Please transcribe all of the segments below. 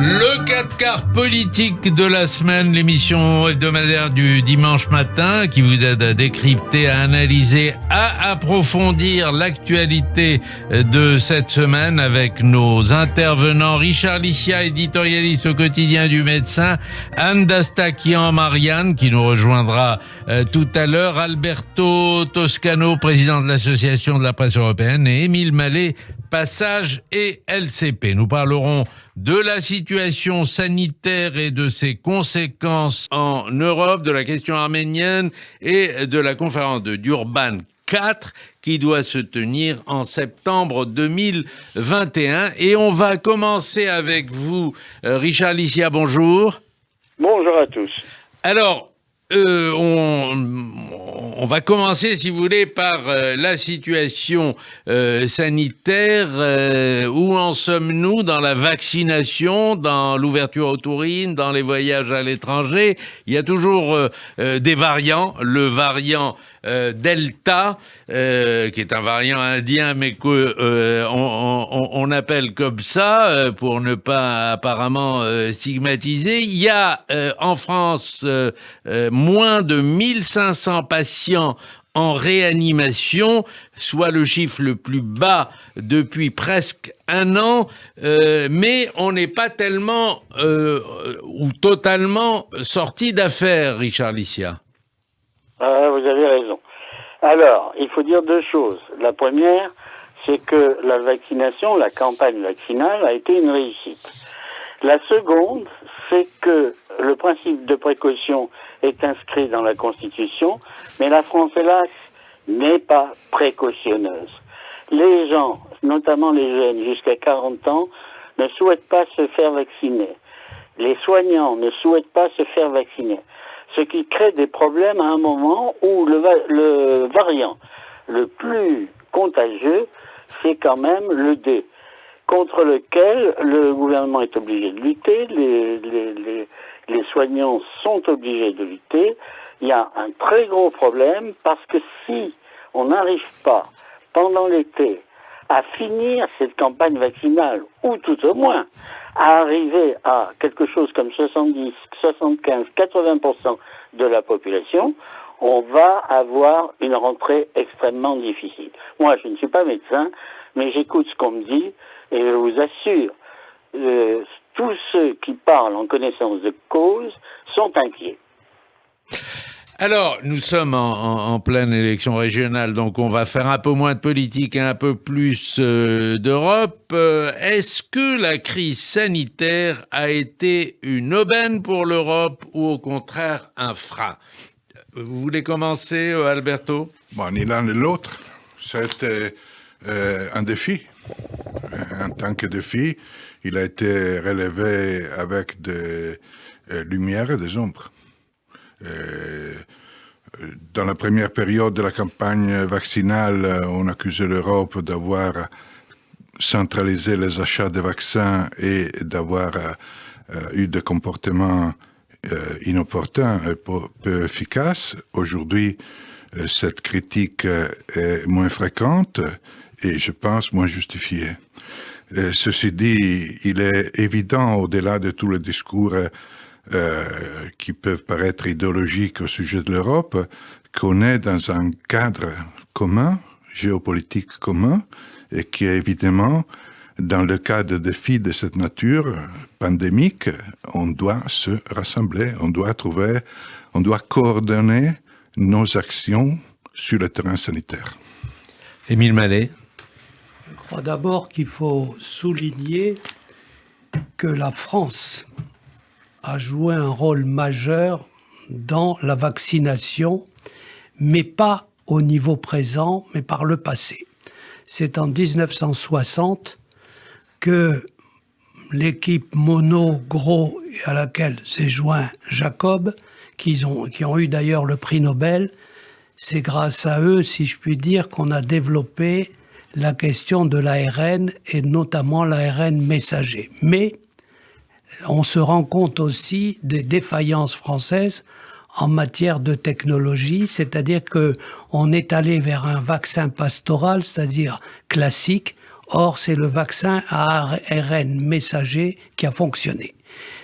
Le 4 quarts politique de la semaine, l'émission hebdomadaire du dimanche matin qui vous aide à décrypter, à analyser, à approfondir l'actualité de cette semaine avec nos intervenants. Richard Licia, éditorialiste au quotidien du Médecin, Anne Dastakian-Marianne qui nous rejoindra tout à l'heure, Alberto Toscano, président de l'Association de la presse européenne, et Émile Mallet, Passage et LCP. Nous parlerons de la situation sanitaire et de ses conséquences en Europe, de la question arménienne et de la conférence de Durban 4 qui doit se tenir en septembre 2021. Et on va commencer avec vous, Richard Licia, bonjour. Bonjour à tous. Alors, on va commencer, si vous voulez, par la situation sanitaire. Où en sommes-nous dans la vaccination, dans l'ouverture aux touristes, dans les voyages à l'étranger? Il y a toujours des variants. Le variant Delta, qui est un variant indien, mais on appelle comme ça pour ne pas apparemment stigmatiser. Il y a en France moins de 1500 patients en réanimation, soit le chiffre le plus bas depuis presque un an, mais on n'est pas tellement ou totalement sorti d'affaire, Richard Licia. Vous avez raison. Alors, il faut dire deux choses. La première, c'est que la vaccination, la campagne vaccinale a été une réussite. La seconde, c'est que le principe de précaution est inscrit dans la Constitution, mais la France, hélas, n'est pas précautionneuse. Les gens, notamment les jeunes jusqu'à 40 ans, ne souhaitent pas se faire vacciner. Les soignants ne souhaitent pas se faire vacciner. Ce qui crée des problèmes à un moment où le variant le plus contagieux, c'est quand même le D, contre lequel le gouvernement est obligé de lutter, les soignants sont obligés de lutter. Il y a un très gros problème parce que si on n'arrive pas, pendant l'été, à finir cette campagne vaccinale, ou tout au moins à arriver à quelque chose comme 70, 75, 80% de la population, on va avoir une rentrée extrêmement difficile. Moi, je ne suis pas médecin, mais j'écoute ce qu'on me dit, et je vous assure, tous ceux qui parlent en connaissance de cause sont inquiets. Alors, nous sommes en pleine élection régionale, donc on va faire un peu moins de politique et un peu plus d'Europe. Est-ce que la crise sanitaire a été une aubaine pour l'Europe ou au contraire un frein? Vous voulez commencer, Alberto? Bon, ni l'un ni l'autre. C'était un défi. En tant que défi, il a été relevé avec des lumières et des ombres. Dans la première période de la campagne vaccinale, on accusait l'Europe d'avoir centralisé les achats de vaccins et d'avoir eu des comportements inopportuns et peu efficaces. Aujourd'hui, cette critique est moins fréquente et je pense moins justifiée. Ceci dit, il est évident, au-delà de tous les discours qui peuvent paraître idéologiques au sujet de l'Europe, qu'on est dans un cadre commun, géopolitique commun, et qui est évidemment, dans le cas de défis de cette nature pandémique, on doit se rassembler, on doit coordonner nos actions sur le terrain sanitaire. Émile Mallet. Je crois d'abord qu'il faut souligner que la France a joué un rôle majeur dans la vaccination, mais pas au niveau présent, mais par le passé. C'est en 1960 que l'équipe Monod-Gros, à laquelle s'est joint Jacob, qui ont eu d'ailleurs le prix Nobel, c'est grâce à eux, si je puis dire, qu'on a développé la question de l'ARN et notamment l'ARN messager. Mais on se rend compte aussi des défaillances françaises en matière de technologie, c'est-à-dire qu'on est allé vers un vaccin pastoral, c'est-à-dire classique, Or, c'est le vaccin à ARN messager qui a fonctionné.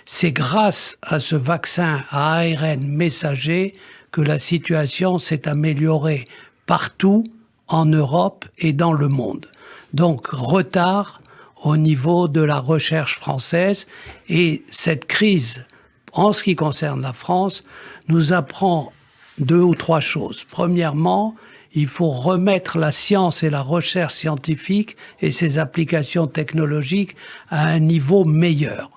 C'est grâce à ce vaccin à ARN messager que la situation s'est améliorée partout en Europe et dans le monde. Donc, retard au niveau de la recherche française, et cette crise, en ce qui concerne la France, nous apprend 2 ou 3 choses. Premièrement, il faut remettre la science et la recherche scientifique et ses applications technologiques à un niveau meilleur.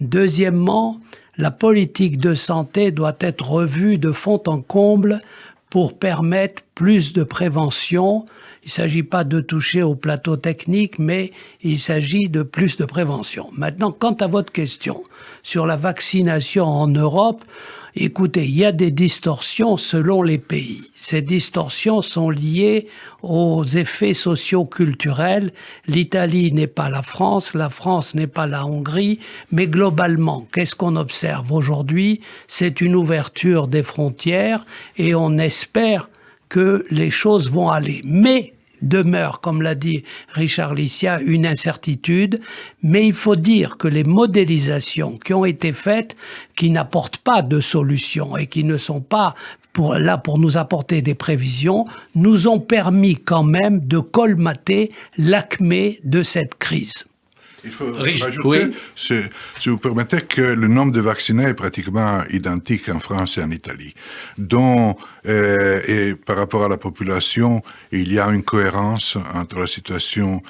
Deuxièmement, la politique de santé doit être revue de fond en comble pour permettre plus de prévention. Il ne s'agit pas de toucher au plateau technique, mais il s'agit de plus de prévention. Maintenant, quant à votre question sur la vaccination en Europe, écoutez, il y a des distorsions selon les pays. Ces distorsions sont liées aux effets socio-culturels. L'Italie n'est pas la France n'est pas la Hongrie, mais globalement, qu'est-ce qu'on observe aujourd'hui? C'est une ouverture des frontières et on espère que les choses vont aller. Mais demeure, comme l'a dit Richard Licia, une incertitude, mais il faut dire que les modélisations qui ont été faites, qui n'apportent pas de solution et qui ne sont pas là pour nous apporter des prévisions, nous ont permis quand même de colmater l'acmé de cette crise. Il faut rajouter, si vous permettez, que le nombre de vaccinés est pratiquement identique en France et en Italie. Et par rapport à la population, il y a une cohérence entre la situation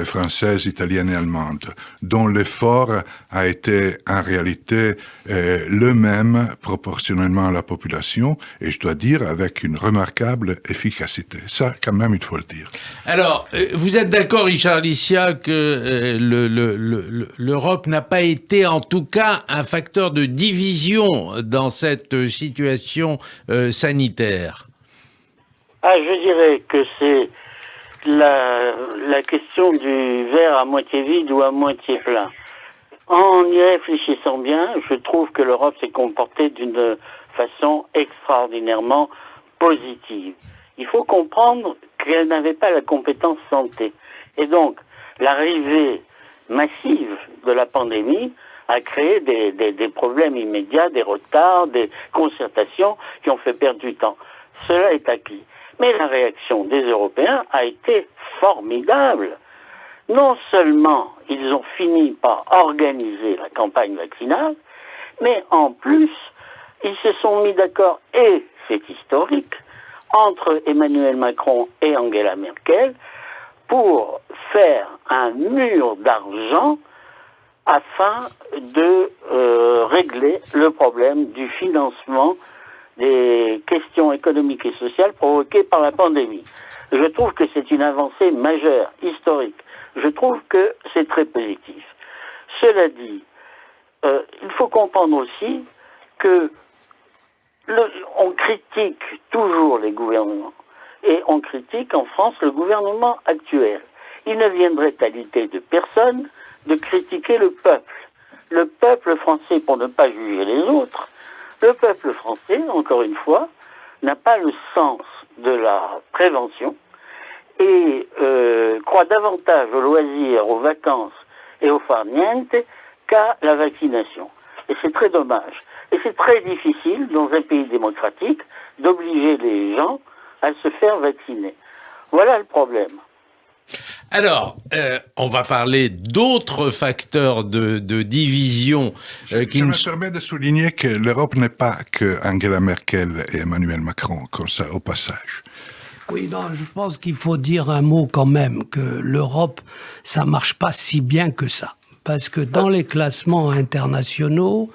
française, italienne et allemande, dont l'effort a été en réalité le même proportionnellement à la population, et je dois dire avec une remarquable efficacité. Ça, quand même, il faut le dire. Alors, vous êtes d'accord, Richard Licia, que l'Europe n'a pas été, en tout cas, un facteur de division dans cette situation sanitaire? Je dirais que c'est la question du verre à moitié vide ou à moitié plein. En y réfléchissant bien, je trouve que l'Europe s'est comportée d'une façon extraordinairement positive. Il faut comprendre qu'elle n'avait pas la compétence santé. Et donc, l'arrivée massive de la pandémie a créé des problèmes immédiats, des retards, des concertations qui ont fait perdre du temps. Cela est acquis. Mais la réaction des Européens a été formidable. Non seulement ils ont fini par organiser la campagne vaccinale, mais en plus, ils se sont mis d'accord, et c'est historique, entre Emmanuel Macron et Angela Merkel pour faire un mur d'argent afin de régler le problème du financement des questions économiques et sociales provoquées par la pandémie. Je trouve que c'est une avancée majeure, historique. Je trouve que c'est très positif. Cela dit, il faut comprendre aussi que on critique toujours les gouvernements. Et on critique en France le gouvernement actuel. Il ne viendrait à l'idée de personne de critiquer le peuple. Le peuple français, pour ne pas juger les autres, le peuple français, encore une fois, n'a pas le sens de la prévention et croit davantage aux loisirs, aux vacances et au farniente qu'à la vaccination. Et c'est très dommage. Et c'est très difficile, dans un pays démocratique, d'obliger les gens à se faire vacciner. Voilà le problème. Alors, on va parler d'autres facteurs de division. Je me permets de souligner que l'Europe n'est pas que Angela Merkel et Emmanuel Macron, comme ça, au passage. Oui, non, je pense qu'il faut dire un mot quand même, que l'Europe, ça marche pas si bien que ça. Parce que dans les classements internationaux,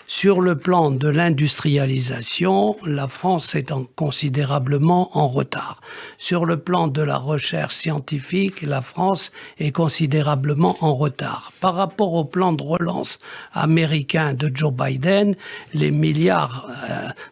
sur le plan de l'industrialisation, la France est considérablement en retard. Sur le plan de la recherche scientifique, la France est considérablement en retard. Par rapport au plan de relance américain de Joe Biden, les milliards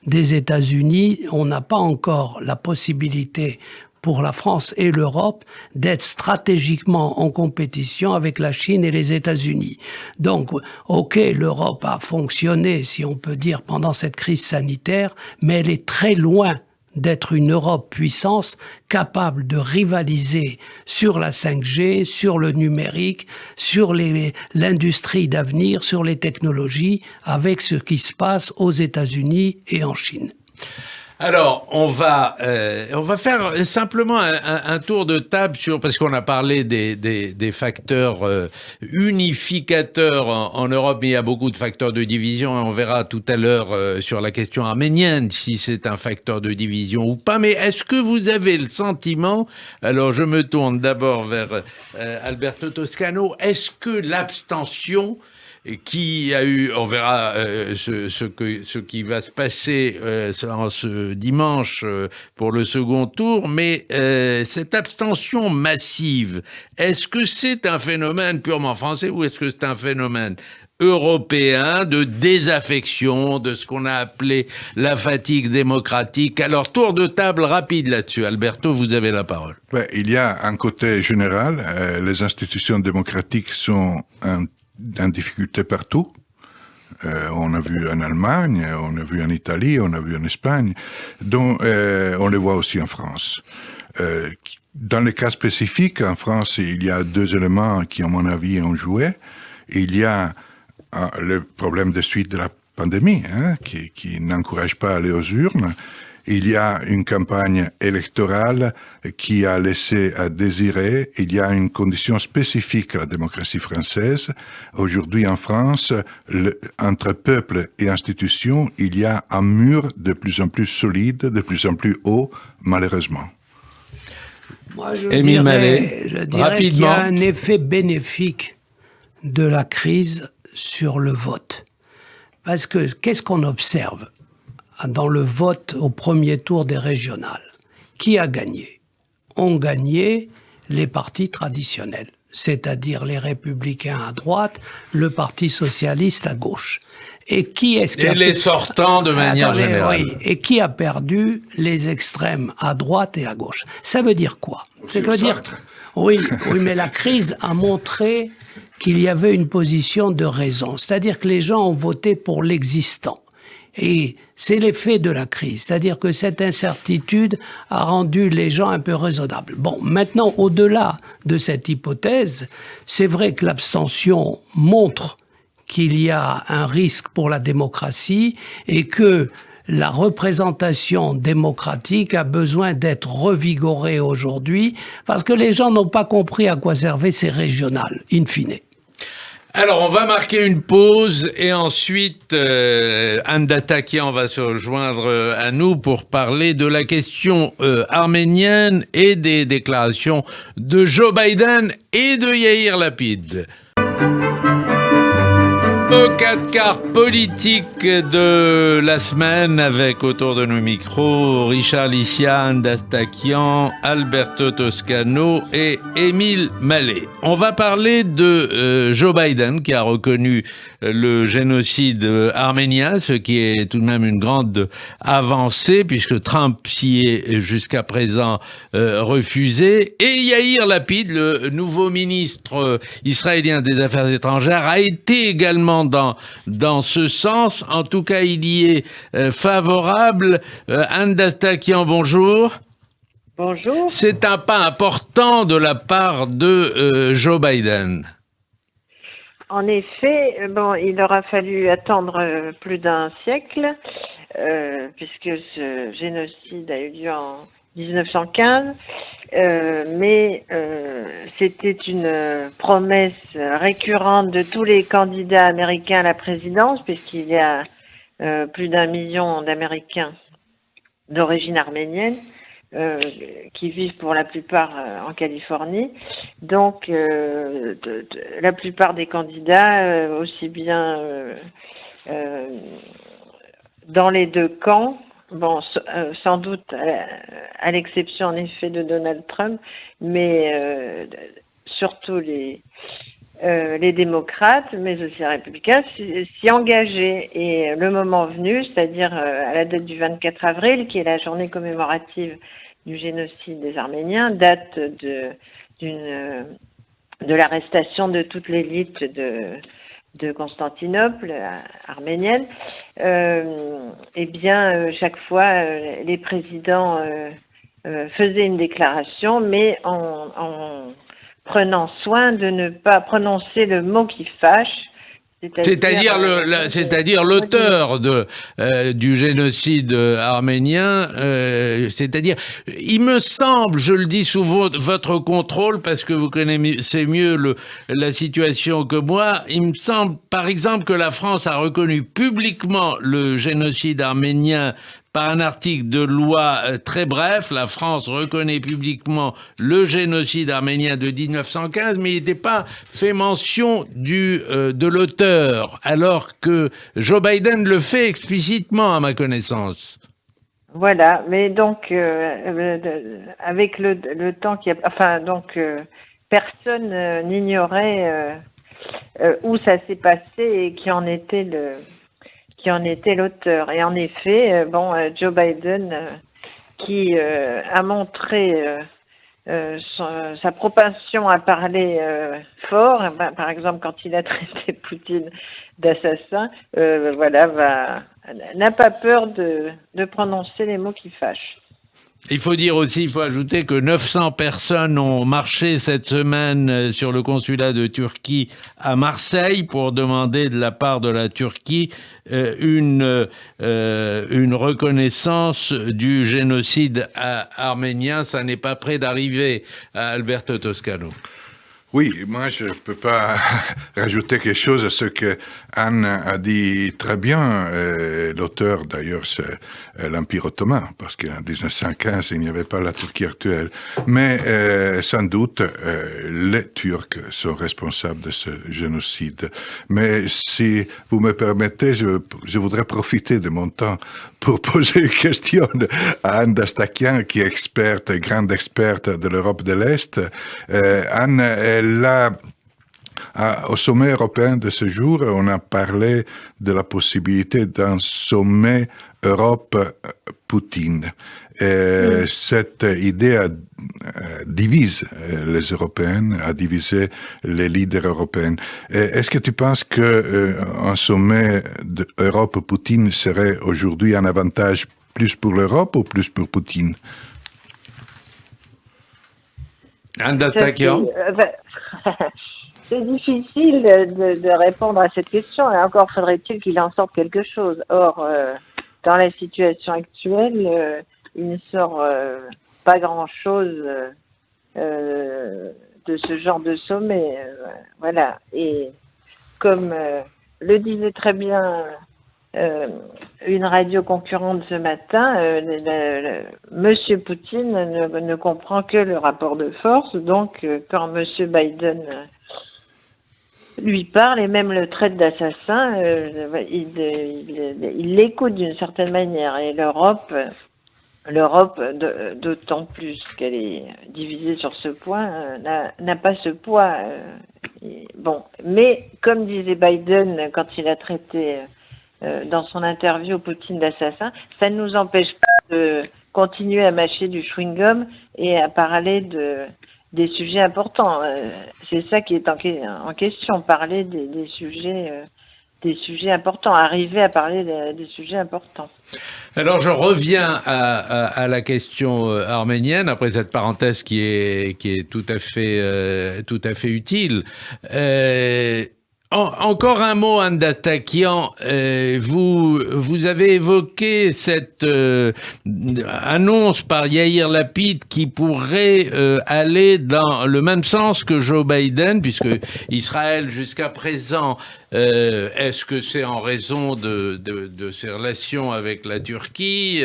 des États-Unis, on n'a pas encore la possibilité pour la France et l'Europe d'être stratégiquement en compétition avec la Chine et les États-Unis. Donc, ok, l'Europe a fonctionné, si on peut dire, pendant cette crise sanitaire, mais elle est très loin d'être une Europe puissance capable de rivaliser sur la 5G, sur le numérique, sur l'industrie d'avenir, sur les technologies, avec ce qui se passe aux États-Unis et en Chine. Alors, on va faire simplement un tour de table parce qu'on a parlé des facteurs unificateurs en Europe, mais il y a beaucoup de facteurs de division. On verra tout à l'heure sur la question arménienne si c'est un facteur de division ou pas. Mais est-ce que vous avez le sentiment, alors je me tourne d'abord vers Alberto Toscano, est-ce que l'abstention qui a eu, on verra ce qui va se passer en ce dimanche pour le second tour, mais cette abstention massive, est-ce que c'est un phénomène purement français ou est-ce que c'est un phénomène européen de désaffection, de ce qu'on a appelé la fatigue démocratique? Alors, tour de table rapide là-dessus. Alberto, vous avez la parole. Ouais, il y a un côté général, les institutions démocratiques sont en difficulté partout. On a vu en Allemagne, on a vu en Italie, on a vu en Espagne, dont on les voit aussi en France. Dans les cas spécifiques, en France, il y a deux éléments qui, à mon avis, ont joué. Il y a le problème de suite de la pandémie, qui n'encourage pas à aller aux urnes. Il y a une campagne électorale qui a laissé à désirer. Il y a une condition spécifique à la démocratie française. Aujourd'hui, en France, entre peuple et institutions, il y a un mur de plus en plus solide, de plus en plus haut, malheureusement. Moi, je Émile dirais rapidement. qu'il y a un effet bénéfique de la crise sur le vote. Parce que qu'est-ce qu'on observe dans le vote au premier tour des régionales? Qui a gagné? Ont gagné les partis traditionnels, c'est-à-dire les Républicains à droite, le Parti socialiste à gauche. Et qui est-ce qui les sortants de manière générale. Oui. Et qui a perdu les extrêmes à droite et à gauche? Ça veut dire quoi? Ça veut dire oui, mais la crise a montré qu'il y avait une position de raison, c'est-à-dire que les gens ont voté pour l'existant. Et c'est l'effet de la crise, c'est-à-dire que cette incertitude a rendu les gens un peu raisonnables. Bon, maintenant, au-delà de cette hypothèse, c'est vrai que l'abstention montre qu'il y a un risque pour la démocratie et que la représentation démocratique a besoin d'être revigorée aujourd'hui parce que les gens n'ont pas compris à quoi servaient ces régionales, in fine. Alors, on va marquer une pause et ensuite, Anne Datakian va se rejoindre à nous pour parler de la question arménienne et des déclarations de Joe Biden et de Yair Lapid. Au 4 quarts politique de la semaine avec autour de nos micros Richard Licia, Anne Datakian, Alberto Toscano et Émile Mallet. On va parler de Joe Biden qui a reconnu le génocide arménien, ce qui est tout de même une grande avancée puisque Trump s'y est jusqu'à présent refusé. Et Yair Lapid, le nouveau ministre israélien des Affaires étrangères, a été également dans ce sens. En tout cas, il y est favorable. Anne Datakian, bonjour. Bonjour. C'est un pas important de la part de Joe Biden. En effet, il aura fallu attendre plus d'un siècle, puisque ce génocide a eu lieu en 1915, mais c'était une promesse récurrente de tous les candidats américains à la présidence, puisqu'il y a plus d'1 million d'Américains d'origine arménienne qui vivent pour la plupart en Californie. Donc, la plupart des candidats, aussi bien dans les deux camps, sans doute à l'exception en effet de Donald Trump, mais surtout les démocrates, mais aussi les républicains, s'y engageaient. Et le moment venu, c'est-à-dire à la date du 24 avril, qui est la journée commémorative du génocide des Arméniens, date de l'arrestation de toute l'élite de Constantinople, arménienne, eh bien, chaque fois, les présidents faisaient une déclaration, mais en prenant soin de ne pas prononcer le mot qui fâche, c'est-à-dire l'auteur du génocide arménien, c'est-à-dire, il me semble, je le dis sous votre contrôle parce que vous connaissez mieux la situation que moi, il me semble par exemple que la France a reconnu publiquement le génocide arménien par un article de loi très bref. La France reconnaît publiquement le génocide arménien de 1915, mais il n'était pas fait mention de l'auteur, alors que Joe Biden le fait explicitement, à ma connaissance. Voilà, mais donc avec le temps personne n'ignorait où ça s'est passé et qui en était l'auteur. Et en effet, Joe Biden qui a montré sa propension à parler fort, par exemple quand il a traité Poutine d'assassin, n'a pas peur de prononcer les mots qui fâchent. Il faut ajouter que 900 personnes ont marché cette semaine sur le consulat de Turquie à Marseille pour demander de la part de la Turquie une reconnaissance du génocide arménien. Ça n'est pas près d'arriver à Alberto Toscano. Oui, moi je ne peux pas rajouter quelque chose à ce que Anne a dit très bien. L'auteur d'ailleurs c'est l'Empire ottoman, parce qu'en 1915 il n'y avait pas la Turquie actuelle. Mais sans doute les Turcs sont responsables de ce génocide. Mais si vous me permettez, je voudrais profiter de mon temps pour poser une question à Anne Dastakian, qui est grande experte de l'Europe de l'Est. Anne, au sommet européen de ce jour, on a parlé de la possibilité d'un sommet Europe-Poutine. Cette idée divise les Européens, a divisé les leaders européens. Est-ce que tu penses qu'un sommet Europe-Poutine serait aujourd'hui un avantage plus pour l'Europe ou plus pour Poutine? Anne Dastakian. C'est difficile de répondre à cette question, et encore faudrait-il qu'il en sorte quelque chose. Or, dans la situation actuelle, il ne sort pas grand-chose de ce genre de sommet. Voilà. Et comme le disait très bien une radio concurrente ce matin, Monsieur Poutine ne comprend que le rapport de force. Donc, quand Monsieur Biden lui parle et même le traite d'assassin, il l'écoute d'une certaine manière. Et l'Europe, d'autant plus qu'elle est divisée sur ce point, n'a pas ce poids. Mais comme disait Biden quand il a traité dans son interview Poutine d'assassin, ça ne nous empêche pas de continuer à mâcher du chewing-gum et à parler des sujets importants. C'est ça qui est en question, parler des sujets importants, arriver à parler des sujets importants. Alors je reviens à la question arménienne après cette parenthèse qui est tout à fait utile. Encore un mot, Anne Dastakian. Vous avez évoqué cette annonce par Yair Lapid qui pourrait aller dans le même sens que Joe Biden, puisque Israël, jusqu'à présent, est-ce que c'est en raison de ses relations avec la Turquie,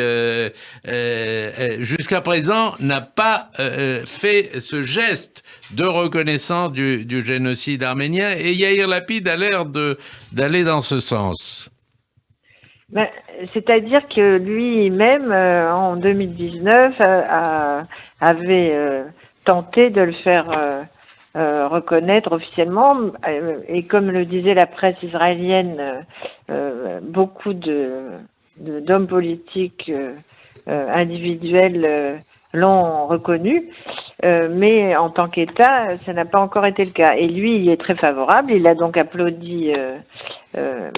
jusqu'à présent, n'a pas fait ce geste de reconnaissance du génocide arménien, et Yair Lapid a l'air d'aller dans ce sens. C'est-à-dire que lui-même, en 2019, avait tenté de le faire reconnaître officiellement, et comme le disait la presse israélienne, beaucoup d'hommes politiques individuels l'ont reconnu, mais en tant qu'État, ça n'a pas encore été le cas. Et lui, il est très favorable. Il a donc applaudi le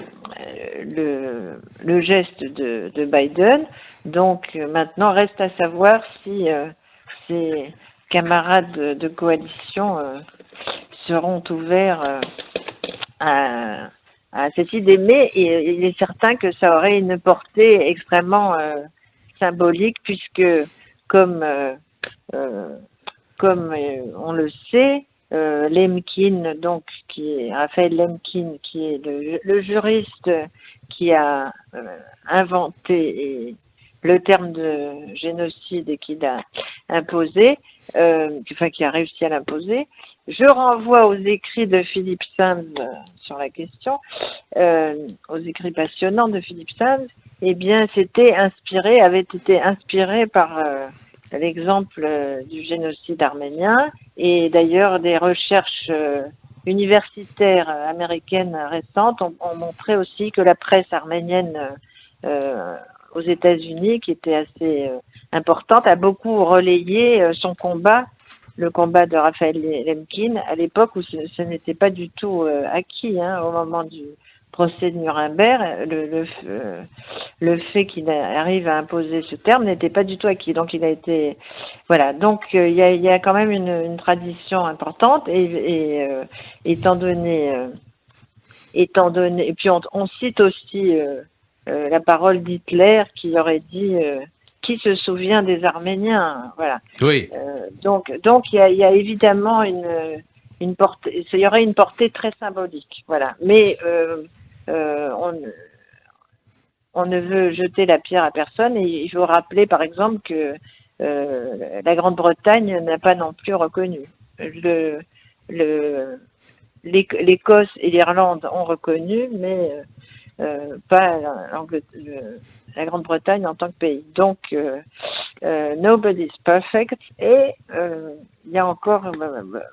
geste de Biden. Donc maintenant, reste à savoir si ses camarades de coalition seront ouverts à cette idée. Mais il est certain que ça aurait une portée extrêmement symbolique, puisque comme on le sait, Lemkin, donc Raphaël Lemkin, qui est le juriste qui a inventé le terme de génocide et qui l'a imposé, qui a réussi à l'imposer. Je renvoie aux écrits de Philippe Sands sur la question, aux écrits passionnants de Philippe Sands. Eh bien, avait été inspiré par l'exemple du génocide arménien, et d'ailleurs des recherches universitaires américaines récentes ont montré aussi que la presse arménienne aux États-Unis, qui était assez importante, a beaucoup relayé son combat, le combat de Raphaël Lemkin, à l'époque où ce n'était pas du tout acquis, au moment du procès de Nuremberg. Le fait qu'il arrive à imposer ce terme n'était pas du tout acquis. Donc il a été, voilà. Donc il y a quand même une tradition importante, et étant donné, et puis on cite aussi la parole d'Hitler qui aurait dit qui se souvient des Arméniens, voilà. Oui. Donc il y a évidemment une portée, il y aurait une portée très symbolique, voilà. Mais on ne veut jeter la pierre à personne, et il faut rappeler par exemple que la Grande-Bretagne n'a pas non plus reconnu. L'Écosse et l'Irlande ont reconnu, mais pas la Grande-Bretagne en tant que pays. Donc, nobody's perfect, et il y a encore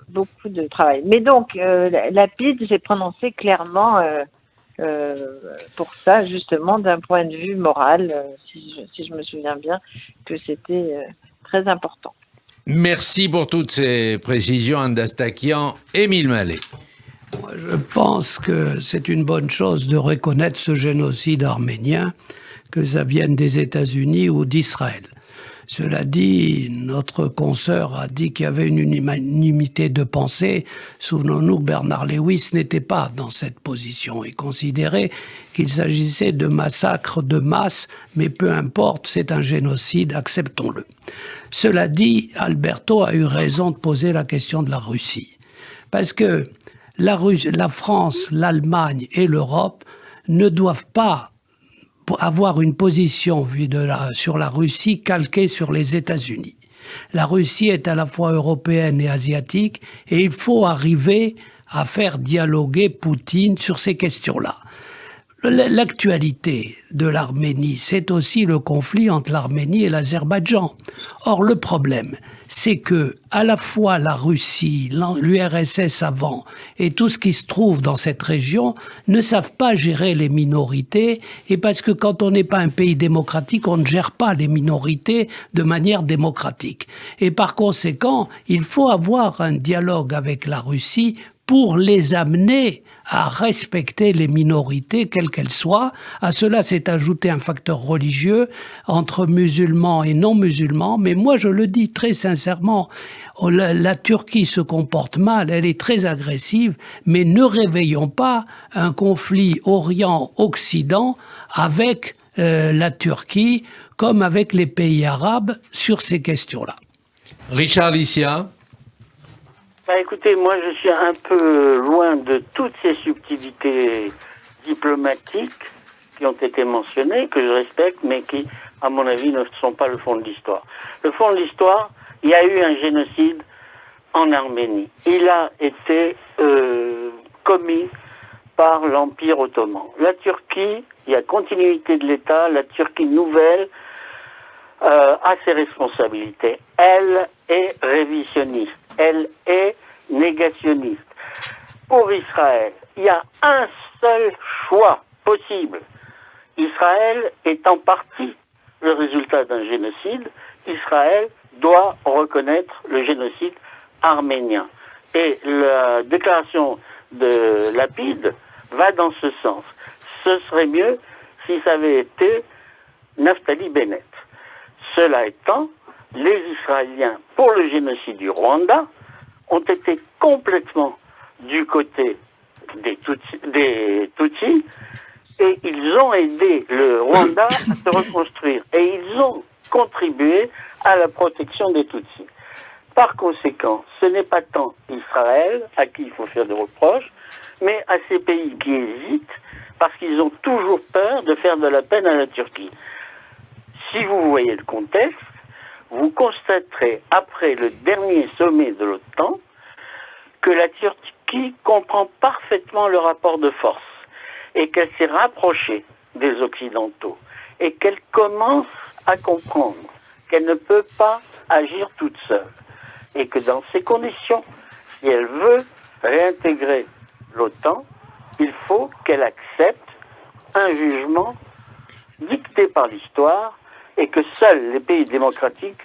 beaucoup de travail. Mais donc, la PID s'est prononcée clairement pour ça, justement, d'un point de vue moral, si je me souviens bien, que c'était très important. Merci pour toutes ces précisions, Anne Dastakian. Émile Mallet. Moi, je pense que c'est une bonne chose de reconnaître ce génocide arménien, que ça vienne des États-Unis ou d'Israël. Cela dit, notre consoeur a dit qu'il y avait une unanimité de pensée. Souvenons-nous que Bernard Lewis n'était pas dans cette position et considérait qu'il s'agissait de massacres de masse, mais peu importe, c'est un génocide, acceptons-le. Cela dit, Alberto a eu raison de poser la question de la Russie. Parce que la France, l'Allemagne et l'Europe ne doivent pas avoir une position sur la Russie calquée sur les États-Unis. La Russie est à la fois européenne et asiatique, et il faut arriver à faire dialoguer Poutine sur ces questions-là. L'actualité de l'Arménie, c'est aussi le conflit entre l'Arménie et l'Azerbaïdjan. Or, le problème, c'est que à la fois la Russie, l'URSS avant et tout ce qui se trouve dans cette région ne savent pas gérer les minorités, et parce que quand on n'est pas un pays démocratique, on ne gère pas les minorités de manière démocratique. Et par conséquent, il faut avoir un dialogue avec la Russie pour les amener à respecter les minorités, quelles qu'elles soient. À cela s'est ajouté un facteur religieux entre musulmans et non-musulmans. Mais moi, je le dis très sincèrement, la Turquie se comporte mal, elle est très agressive, mais ne réveillons pas un conflit Orient-Occident avec la Turquie, comme avec les pays arabes, sur ces questions-là. Richard Licia. Écoutez, moi je suis un peu loin de toutes ces subtilités diplomatiques qui ont été mentionnées, que je respecte, mais qui, à mon avis, ne sont pas le fond de l'histoire. Le fond de l'histoire, il y a eu un génocide en Arménie. Il a été commis par l'Empire ottoman. La Turquie, il y a continuité de l'État, la Turquie nouvelle a ses responsabilités. Elle est révisionniste. Elle est négationniste. Pour Israël, il y a un seul choix possible. Israël est en partie le résultat d'un génocide. Israël doit reconnaître le génocide arménien. Et la déclaration de Lapide va dans ce sens. Ce serait mieux si ça avait été Naftali Bennett. Cela étant, les Israéliens, pour le génocide du Rwanda, ont été complètement du côté des Tutsis, et ils ont aidé le Rwanda à se reconstruire. Et ils ont contribué à la protection des Tutsis. Par conséquent, ce n'est pas tant Israël à qui il faut faire des reproches, mais à ces pays qui hésitent, parce qu'ils ont toujours peur de faire de la peine à la Turquie. Si vous voyez le contexte, vous constaterez, après le dernier sommet de l'OTAN, que la Turquie comprend parfaitement le rapport de force et qu'elle s'est rapprochée des Occidentaux et qu'elle commence à comprendre qu'elle ne peut pas agir toute seule et que dans ces conditions, si elle veut réintégrer l'OTAN, il faut qu'elle accepte un jugement dicté par l'histoire et que seuls les pays démocratiques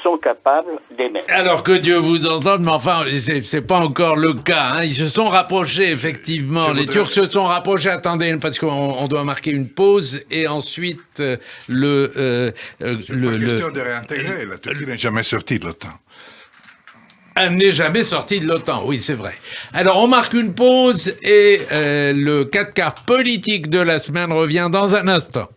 sont capables d'émettre. Alors que Dieu vous entende, mais enfin, c'est pas encore le cas. Hein. Ils se sont rapprochés, effectivement. Les Turcs se sont rapprochés. Attendez, parce qu'on doit marquer une pause. Et ensuite, c'est pas question de réintégrer. La Turquie n'est jamais sortie de l'OTAN. Elle n'est jamais sortie de l'OTAN, oui, c'est vrai. Alors, on marque une pause et le 4 quarts politique de la semaine revient dans un instant.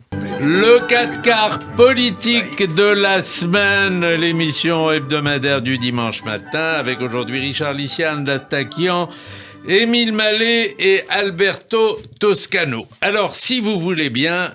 Le 4 quarts politique de la semaine, l'émission hebdomadaire du dimanche matin, avec aujourd'hui Richard Lysiane d'Astakian, Émile Mallet et Alberto Toscano. Alors, si vous voulez bien,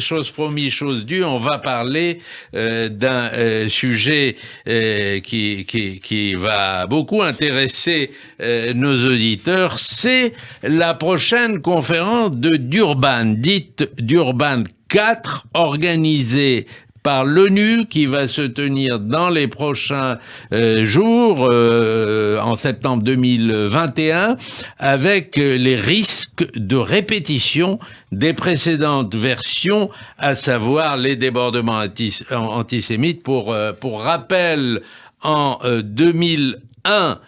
chose promise, chose due, on va parler d'un sujet qui va beaucoup intéresser nos auditeurs. C'est la prochaine conférence de Durban, dite Durban 4, organisée par l'ONU, qui va se tenir dans les prochains jours, en septembre 2021, avec les risques de répétition des précédentes versions, à savoir les débordements antisémites. Pour rappel, en 2001,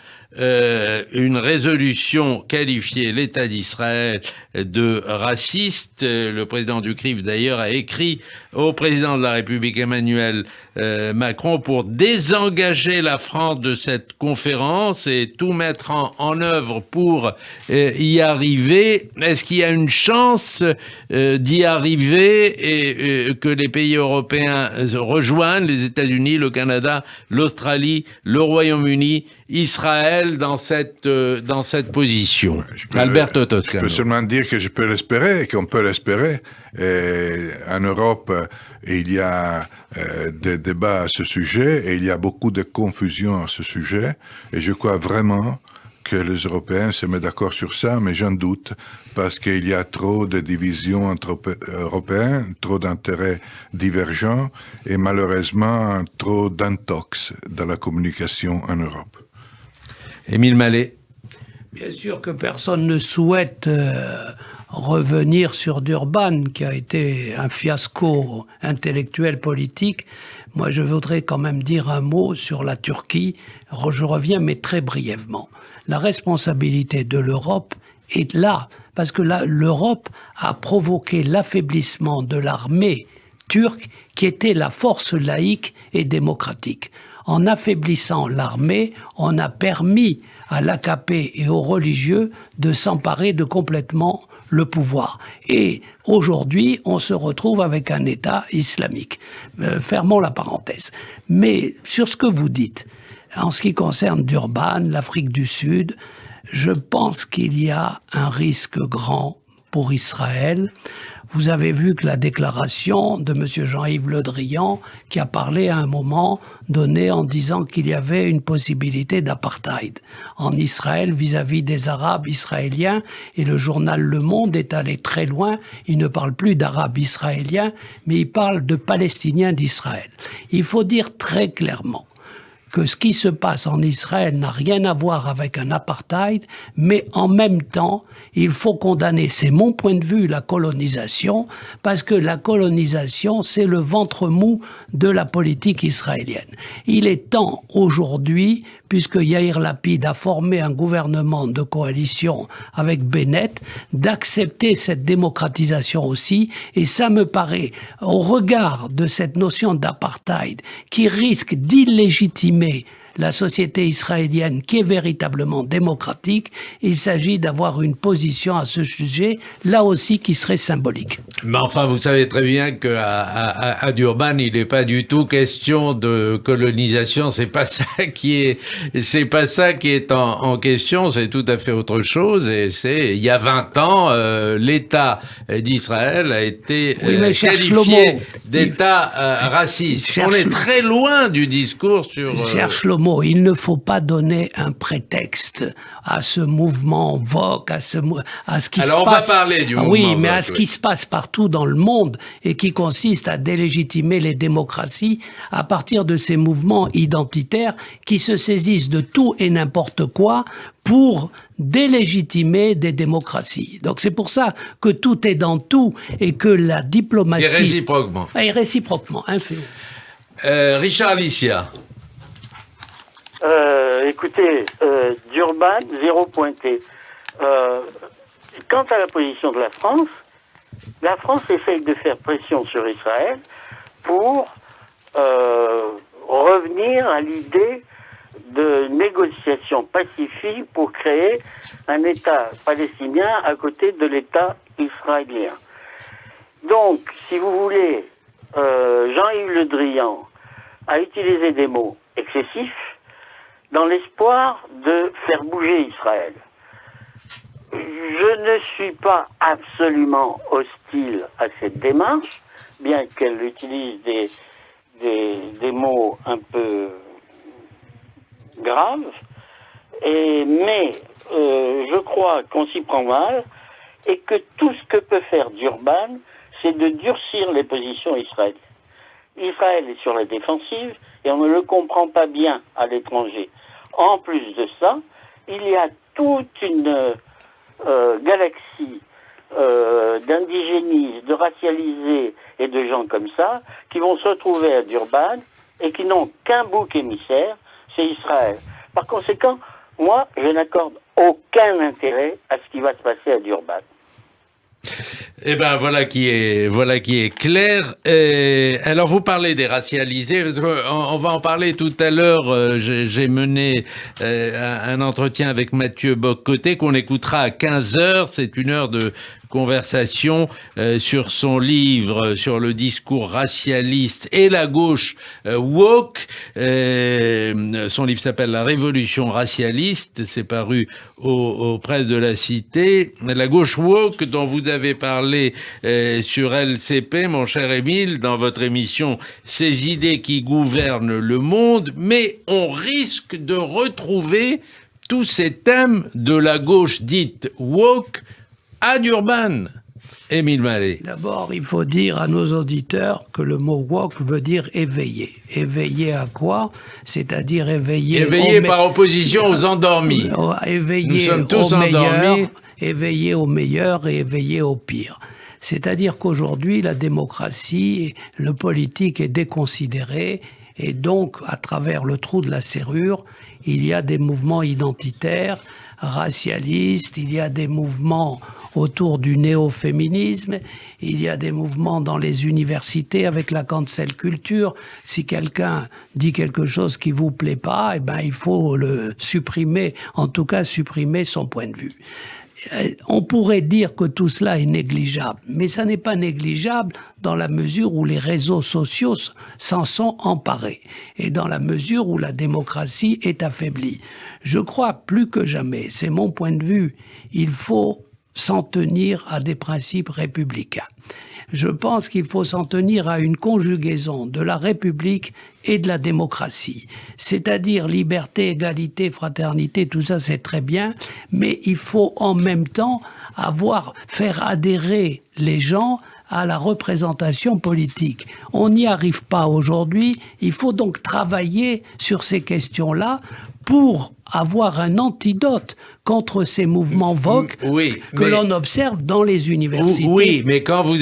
une résolution qualifiait l'État d'Israël de raciste. Le président du CRIF, d'ailleurs, a écrit au président de la République, Emmanuel Macron, pour désengager la France de cette conférence et tout mettre en œuvre pour y arriver. Est-ce qu'il y a une chance d'y arriver et que les pays européens rejoignent les États-Unis, le Canada, l'Australie, le Royaume-Uni, Israël dans cette position? Alberto Toscano. Je peux seulement dire que je peux l'espérer, qu'on peut l'espérer. En Europe, il y a des débats à ce sujet et il y a beaucoup de confusion à ce sujet. Et je crois vraiment que les Européens se mettent d'accord sur ça, mais j'en doute, parce qu'il y a trop de divisions entre Européens, trop d'intérêts divergents et malheureusement trop d'intox dans la communication en Europe. Émile Mallet. Bien sûr que personne ne souhaite revenir sur Durban, qui a été un fiasco intellectuel, politique. Moi, je voudrais quand même dire un mot sur la Turquie. Je reviens, mais très brièvement. La responsabilité de l'Europe est là, parce que l'Europe a provoqué l'affaiblissement de l'armée turque, qui était la force laïque et démocratique. En affaiblissant l'armée, on a permis à l'AKP et aux religieux de s'emparer de complètement le pouvoir. Et aujourd'hui, on se retrouve avec un État islamique. Fermons la parenthèse. Mais sur ce que vous dites, en ce qui concerne Durban, l'Afrique du Sud, je pense qu'il y a un risque grand pour Israël. Vous avez vu que la déclaration de M. Jean-Yves Le Drian, qui a parlé à un moment donné en disant qu'il y avait une possibilité d'apartheid en Israël vis-à-vis des Arabes israéliens, et le journal Le Monde est allé très loin, il ne parle plus d'Arabes israéliens, mais il parle de Palestiniens d'Israël. Il faut dire très clairement que ce qui se passe en Israël n'a rien à voir avec un apartheid, mais en même temps, il faut condamner, c'est mon point de vue, la colonisation, parce que la colonisation, c'est le ventre mou de la politique israélienne. Il est temps aujourd'hui, puisque Yair Lapid a formé un gouvernement de coalition avec Bennett, d'accepter cette démocratisation aussi, et ça me paraît, au regard de cette notion d'apartheid, qui risque d'illégitimer la société israélienne qui est véritablement démocratique, il s'agit d'avoir une position à ce sujet, là aussi, qui serait symbolique. Mais enfin, vous savez très bien qu'à Durban, il n'est pas du tout question de colonisation. C'est pas ça qui est en question. C'est tout à fait autre chose. Et il y a 20 ans, l'État d'Israël a été qualifié d'État raciste. On est très loin du discours sur... Cher Shlomo, il ne faut pas donner un prétexte à ce mouvement Vogue, à ce qui se passe. Alors on va parler du mouvement Oui, mais Vogue, à ce qui se passe partout dans le monde et qui consiste à délégitimer les démocraties à partir de ces mouvements identitaires qui se saisissent de tout et n'importe quoi pour délégitimer des démocraties. Donc c'est pour ça que tout est dans tout et que la diplomatie... Et réciproquement. Et réciproquement, Richard Licia. Écoutez, Durban, 0 pointé. Quant à la position de la France essaye de faire pression sur Israël pour revenir à l'idée de négociations pacifiques pour créer un État palestinien à côté de l'État israélien. Donc, si vous voulez, Jean-Yves Le Drian a utilisé des mots excessifs dans l'espoir de faire bouger Israël. Je ne suis pas absolument hostile à cette démarche, bien qu'elle utilise des mots un peu graves, mais je crois qu'on s'y prend mal et que tout ce que peut faire Durban, c'est de durcir les positions israéliennes. Israël est sur la défensive et on ne le comprend pas bien à l'étranger. En plus de ça, il y a toute une galaxie d'indigénistes, de racialisés et de gens comme ça qui vont se retrouver à Durban et qui n'ont qu'un bouc émissaire, c'est Israël. Par conséquent, moi, je n'accorde aucun intérêt à ce qui va se passer à Durban. Eh ben voilà qui est clair. Alors vous parlez des racialisés, parce qu'on va en parler tout à l'heure. J'ai mené un entretien avec Mathieu Bock-Côté qu'on écoutera à 15h. C'est une heure de conversation sur son livre sur le discours racialiste et la gauche woke. Son livre s'appelle La Révolution racialiste, c'est paru aux presses de la Cité. La gauche woke dont vous avez parlé sur LCP, mon cher Émile, dans votre émission Ces idées qui gouvernent le monde, mais on risque de retrouver tous ces thèmes de la gauche dite woke à Durban. Émile Mallet. D'abord, il faut dire à nos auditeurs que le mot woke veut dire éveillé. Éveillé à quoi? C'est-à-dire éveillé... Éveillé par opposition aux endormis. Éveillé Nous sommes tous endormis. Éveillé au meilleur et éveillé au pire. C'est-à-dire qu'aujourd'hui, la démocratie, le politique est déconsidéré et donc, à travers le trou de la serrure, il y a des mouvements identitaires, racialistes, il y a des mouvements autour du néo-féminisme, il y a des mouvements dans les universités avec la cancel culture. Si quelqu'un dit quelque chose qui vous plaît pas, eh ben il faut le supprimer, en tout cas supprimer son point de vue. On pourrait dire que tout cela est négligeable, mais ça n'est pas négligeable dans la mesure où les réseaux sociaux s'en sont emparés et dans la mesure où la démocratie est affaiblie. Je crois plus que jamais, c'est mon point de vue, il faut s'en tenir à des principes républicains. Je pense qu'il faut s'en tenir à une conjugaison de la République et de la démocratie. C'est-à-dire liberté, égalité, fraternité, tout ça c'est très bien, mais il faut en même temps faire adhérer les gens à la représentation politique. On n'y arrive pas aujourd'hui, il faut donc travailler sur ces questions-là pour avoir un antidote contre ces mouvements vogue que l'on observe dans les universités. Oui, mais quand vous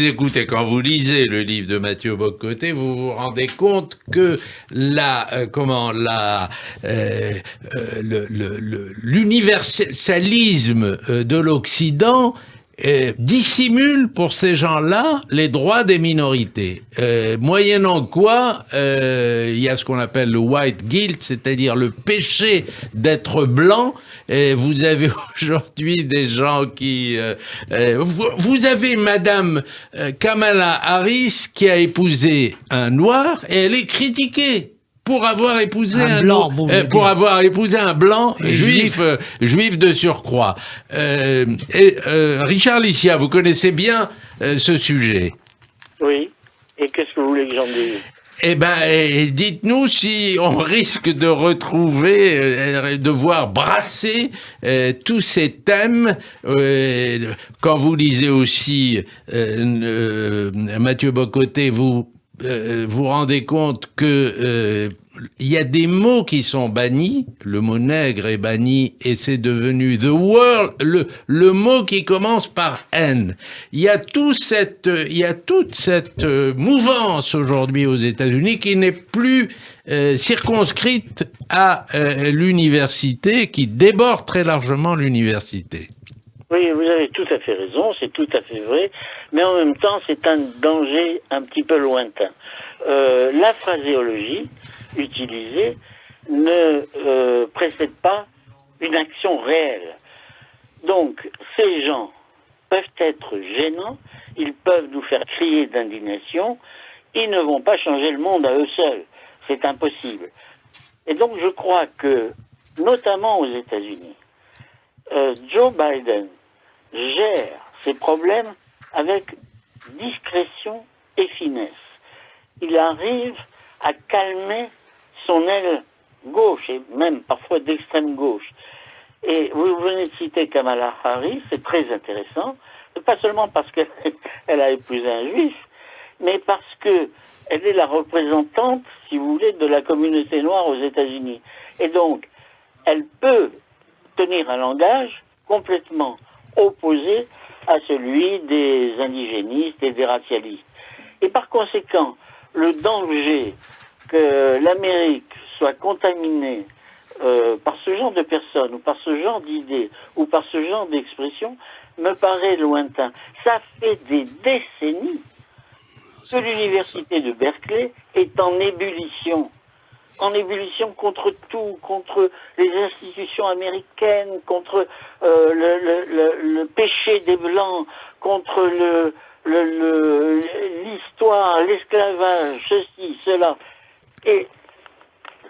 lisez le livre de Mathieu Bock-Côté, vous vous rendez compte que l'universalisme de l'Occident dissimule pour ces gens-là les droits des minorités. Moyennant quoi, il y a ce qu'on appelle le white guilt, c'est-à-dire le péché d'être blanc. Et vous avez aujourd'hui des gens qui... vous avez Madame Kamala Harris qui a épousé un noir et elle est critiquée pour avoir épousé un blanc, juif de surcroît. Richard Licia, vous connaissez bien ce sujet. Oui. Et qu'est-ce que vous voulez que j'en dise? Eh ben, dites-nous si on risque de retrouver, de voir brasser tous ces thèmes. Quand vous lisez aussi Mathieu Bock-Côté, vous rendez compte que il y a des mots qui sont bannis. Le mot nègre est banni et c'est devenu the world, le mot qui commence par N. Il y a toute cette mouvance aujourd'hui aux États-Unis qui n'est plus circonscrite à l'université, qui déborde très largement l'université. Oui, vous avez tout à fait raison, c'est tout à fait vrai, mais en même temps, c'est un danger un petit peu lointain. La phraséologie utilisée ne précède pas une action réelle. Donc, ces gens peuvent être gênants, ils peuvent nous faire crier d'indignation, ils ne vont pas changer le monde à eux seuls, c'est impossible. Et donc, je crois que, notamment aux États-Unis, Joe Biden gère ses problèmes avec discrétion et finesse. Il arrive à calmer son aile gauche, et même parfois d'extrême gauche. Et vous venez de citer Kamala Harris, c'est très intéressant, pas seulement parce qu'elle a épousé un juif, mais parce que elle est la représentante, si vous voulez, de la communauté noire aux États-Unis. Et donc, elle peut tenir un langage complètement opposé à celui des indigénistes et des racialistes. Et par conséquent, le danger que l'Amérique soit contaminée par ce genre de personnes, ou par ce genre d'idées, ou par ce genre d'expressions, me paraît lointain. Ça fait des décennies que l'université de Berkeley est en ébullition contre tout, contre les institutions américaines, contre le péché des Blancs, contre l'histoire, l'esclavage, ceci, cela. Et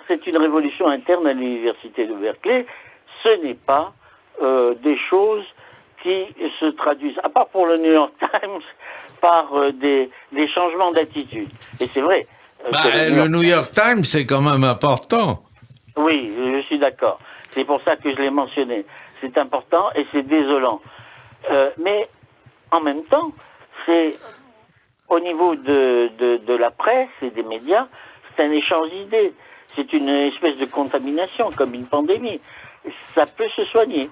c'est une révolution interne à l'université de Berkeley. Ce n'est pas des choses qui se traduisent, à part pour le New York Times, par des changements d'attitude. Et c'est vrai. Le New York Times, c'est quand même important. Oui, je suis d'accord. C'est pour ça que je l'ai mentionné. C'est important et c'est désolant. Mais en même temps, c'est au niveau de la presse et des médias, c'est un échange d'idées. C'est une espèce de contamination, comme une pandémie. Ça peut se soigner.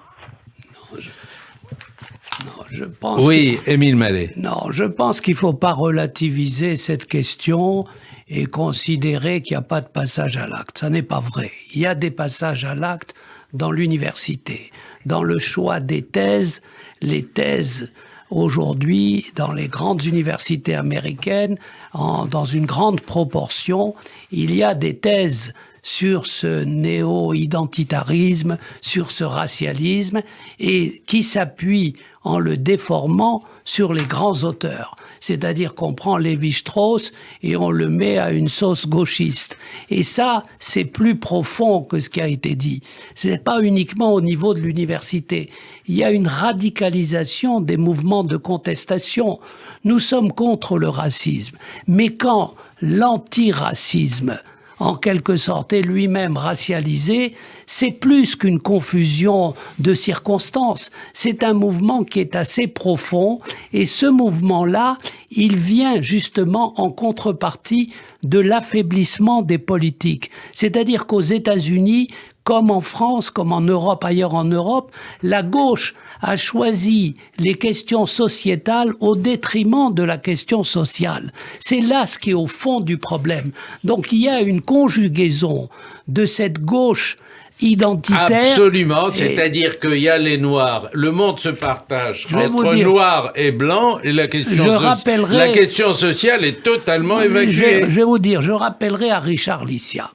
Je pense Émile Mallet. Non, je pense qu'il ne faut pas relativiser cette question et considérer qu'il n'y a pas de passage à l'acte. Ça n'est pas vrai. Il y a des passages à l'acte dans l'université. Dans le choix des thèses, les thèses aujourd'hui, dans les grandes universités américaines, dans une grande proportion, il y a des thèses sur ce néo-identitarisme, sur ce racialisme, et qui s'appuient en le déformant sur les grands auteurs. C'est-à-dire qu'on prend Lévi-Strauss et on le met à une sauce gauchiste. Et ça, c'est plus profond que ce qui a été dit. C'est pas uniquement au niveau de l'université. Il y a une radicalisation des mouvements de contestation. Nous sommes contre le racisme. Mais quand l'antiracisme, en quelque sorte, est lui-même racialisé, c'est plus qu'une confusion de circonstances. C'est un mouvement qui est assez profond, et ce mouvement-là, il vient justement en contrepartie de l'affaiblissement des politiques. C'est-à-dire qu'aux États-Unis, comme en France, comme en Europe, ailleurs en Europe, la gauche a choisi les questions sociétales au détriment de la question sociale. C'est là ce qui est au fond du problème. Donc il y a une conjugaison de cette gauche identitaire. Absolument, c'est-à-dire qu'il y a les Noirs. Le monde se partage entre Noirs et Blancs, et la question sociale est totalement évacuée. Je vais vous dire, je rappellerai à Richard Lissia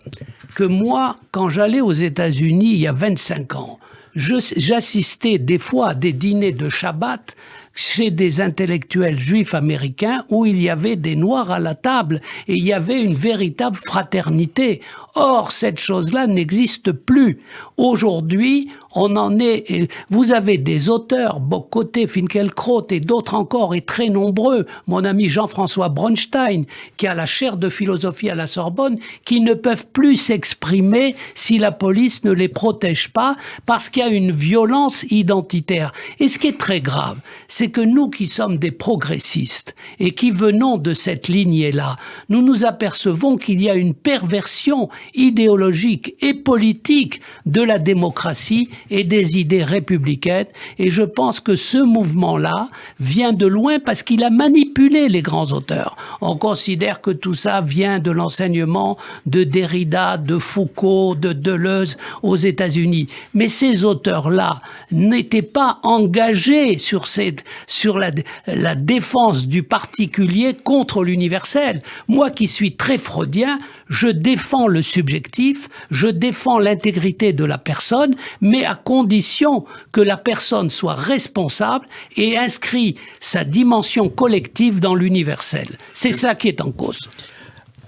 que moi, quand j'allais aux États-Unis il y a 25 ans, j'assistais des fois à des dîners de Shabbat chez des intellectuels juifs américains où il y avait des Noirs à la table et il y avait une véritable fraternité. Or, cette chose-là n'existe plus. Aujourd'hui, on en est... Vous avez des auteurs, Bocoté, Finkielkraut et d'autres encore, et très nombreux. Mon ami Jean-François Bronstein, qui a la chaire de philosophie à la Sorbonne, qui ne peuvent plus s'exprimer si la police ne les protège pas, parce qu'il y a une violence identitaire. Et ce qui est très grave, c'est que nous qui sommes des progressistes et qui venons de cette lignée-là, nous nous apercevons qu'il y a une perversion idéologique et politique de la démocratie et des idées républicaines. Et je pense que ce mouvement-là vient de loin parce qu'il a manipulé les grands auteurs. On considère que tout ça vient de l'enseignement de Derrida, de Foucault, de Deleuze aux États-Unis. Mais ces auteurs-là n'étaient pas engagés sur la défense du particulier contre l'universel. Moi qui suis très freudien, je défends le subjectif, je défends l'intégrité de la personne, mais à condition que la personne soit responsable et inscrit sa dimension collective dans l'universel. C'est ça qui est en cause.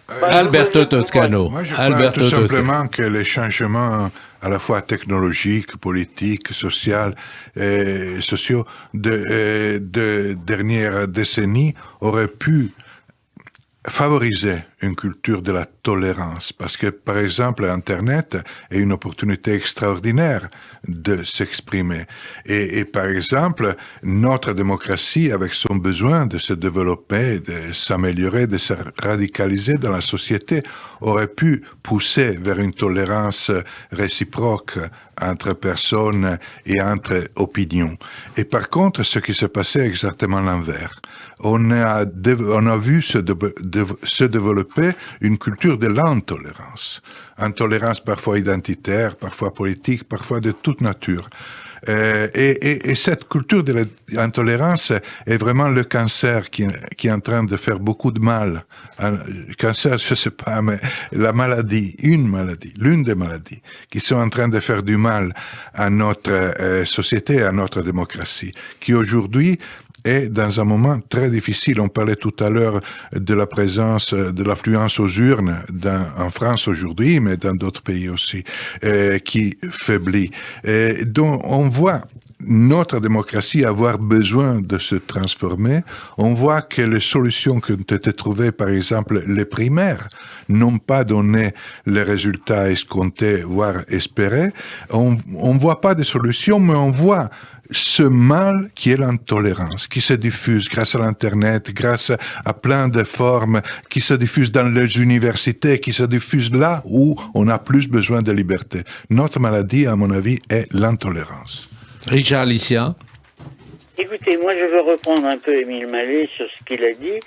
Alberto Toscano. Moi, je crois tout simplement que les changements à la fois technologiques, politiques, sociaux et sociaux de dernières décennies auraient pu favoriser une culture de la tolérance, parce que, par exemple, Internet est une opportunité extraordinaire de s'exprimer. Et par exemple, notre démocratie, avec son besoin de se développer, de s'améliorer, de se radicaliser dans la société, aurait pu pousser vers une tolérance réciproque entre personnes et entre opinions. Et par contre, ce qui s'est passé est exactement l'inverse. On a vu se développer une culture de l'intolérance. Intolérance parfois identitaire, parfois politique, parfois de toute nature. Et cette culture de l'intolérance est vraiment le cancer qui est en train de faire beaucoup de mal. Le cancer, je sais pas, mais la maladie, l'une des maladies qui sont en train de faire du mal à notre société, à notre démocratie, qui aujourd'hui est dans un moment très difficile. On parlait tout à l'heure de la présence, de l'affluence aux urnes en France aujourd'hui, mais dans d'autres pays aussi, qui faiblit. Et donc, on voit notre démocratie avoir besoin de se transformer. On voit que les solutions qui ont été trouvées, par exemple les primaires, n'ont pas donné les résultats escomptés, voire espérés. On ne voit pas de solutions, mais on voit ce mal qui est l'intolérance, qui se diffuse grâce à l'Internet, grâce à plein de formes, qui se diffuse dans les universités, qui se diffuse là où on a plus besoin de liberté. Notre maladie, à mon avis, est l'intolérance. Richard Lissia. Écoutez, moi je veux reprendre un peu Émile Mallet sur ce qu'il a dit,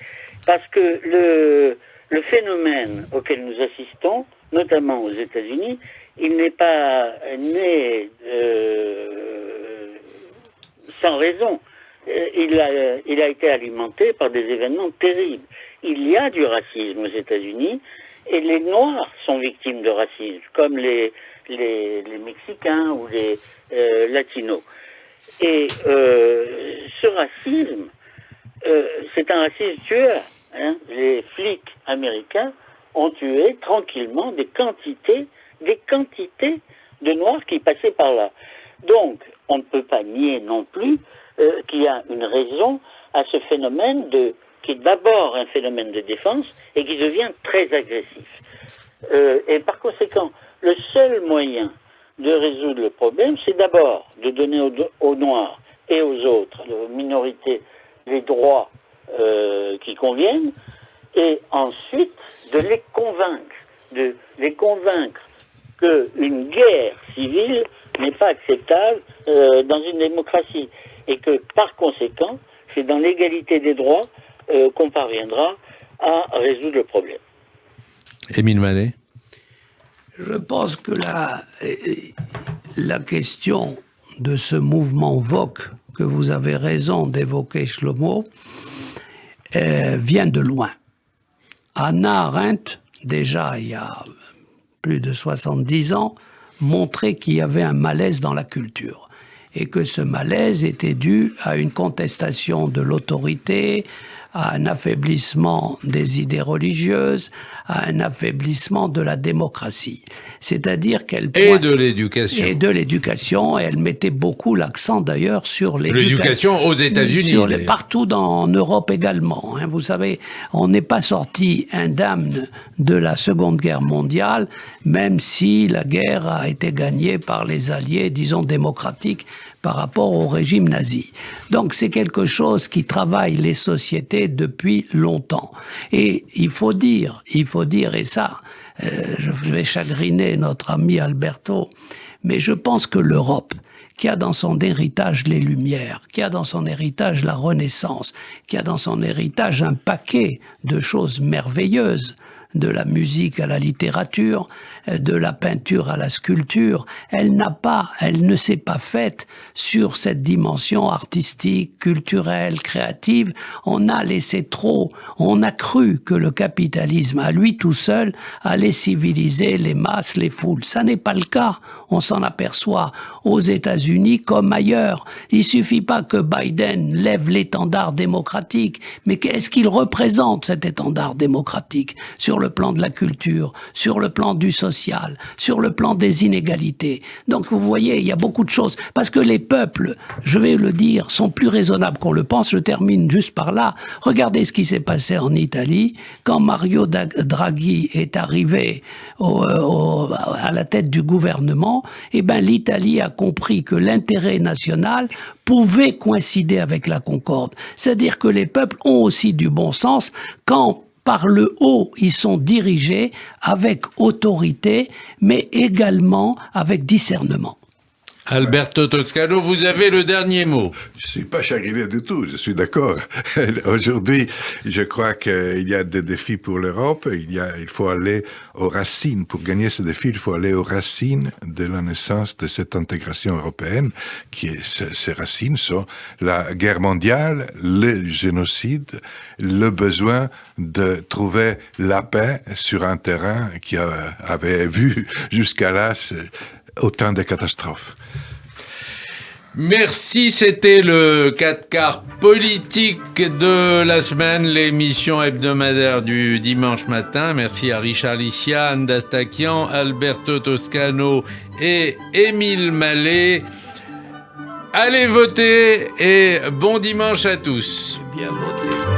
parce que le phénomène auquel nous assistons, notamment aux États-Unis, il n'est pas né sans raison. Il a été alimenté par des événements terribles. Il y a du racisme aux États-Unis et les Noirs sont victimes de racisme, comme les Mexicains ou les Latinos. Et ce racisme, c'est un racisme tueur. Hein. Les flics américains ont tué tranquillement des quantités de Noirs qui passaient par là. Donc, on ne peut pas nier non plus qu'il y a une raison à ce phénomène qui est d'abord un phénomène de défense et qui devient très agressif. Et par conséquent, le seul moyen de résoudre le problème, c'est d'abord de donner aux Noirs et aux autres, aux minorités, les droits qui conviennent, et ensuite de les convaincre qu'une guerre civile n'est pas acceptable dans une démocratie, et que par conséquent, c'est dans l'égalité des droits qu'on parviendra à résoudre le problème. Émile Mallet. Je pense que la question de ce mouvement Wok, que vous avez raison d'évoquer, Shlomo, vient de loin. Hannah Arendt, déjà il y a plus de 70 ans, montrait qu'il y avait un malaise dans la culture et que ce malaise était dû à une contestation de l'autorité, à un affaiblissement des idées religieuses, à un affaiblissement de la démocratie. C'est-à-dire qu'elle... Et de l'éducation. Et de l'éducation, et elle mettait beaucoup l'accent d'ailleurs sur l'éducation aux États-Unis. Partout en Europe également. Hein. Vous savez, on n'est pas sorti indemne de la Seconde Guerre mondiale, même si la guerre a été gagnée par les alliés, disons, démocratiques, par rapport au régime nazi. Donc c'est quelque chose qui travaille les sociétés depuis longtemps. Et il faut dire, et ça, je vais chagriner notre ami Alberto, mais je pense que l'Europe, qui a dans son héritage les Lumières, qui a dans son héritage la Renaissance, qui a dans son héritage un paquet de choses merveilleuses, de la musique à la littérature, de la peinture à la sculpture, elle ne s'est pas faite sur cette dimension artistique, culturelle, créative. On a laissé trop, on a cru que le capitalisme, à lui tout seul, allait civiliser les masses, les foules. Ça n'est pas le cas. On s'en aperçoit aux États-Unis comme ailleurs. Il suffit pas que Biden lève l'étendard démocratique, mais qu'est-ce qu'il représente, cet étendard démocratique, sur le plan de la culture, sur le plan du social, sur le plan des inégalités. Donc vous voyez, il y a beaucoup de choses. Parce que les peuples, je vais le dire, sont plus raisonnables qu'on le pense. Je termine juste par là. Regardez ce qui s'est passé en Italie. Quand Mario Draghi est arrivé à la tête du gouvernement, eh ben, l'Italie a compris que l'intérêt national pouvait coïncider avec la concorde. C'est-à-dire que les peuples ont aussi du bon sens quand par le haut, ils sont dirigés avec autorité, mais également avec discernement. Alberto Toscano, vous avez le dernier mot. Je suis pas chagriné du tout, je suis d'accord. Aujourd'hui, je crois qu'il y a des défis pour l'Europe. Il faut aller aux racines. Pour gagner ce défi, il faut aller aux racines de la naissance de cette intégration européenne. Ces racines sont la guerre mondiale, le génocide, le besoin de trouver la paix sur un terrain qui avait vu jusqu'à là autant de catastrophes. Merci, c'était le 4 quarts politique de la semaine, l'émission hebdomadaire du dimanche matin. Merci à Richard Licia, Anne Dastakian, Alberto Toscano et Émile Mallet. Allez voter et bon dimanche à tous. Bien voté.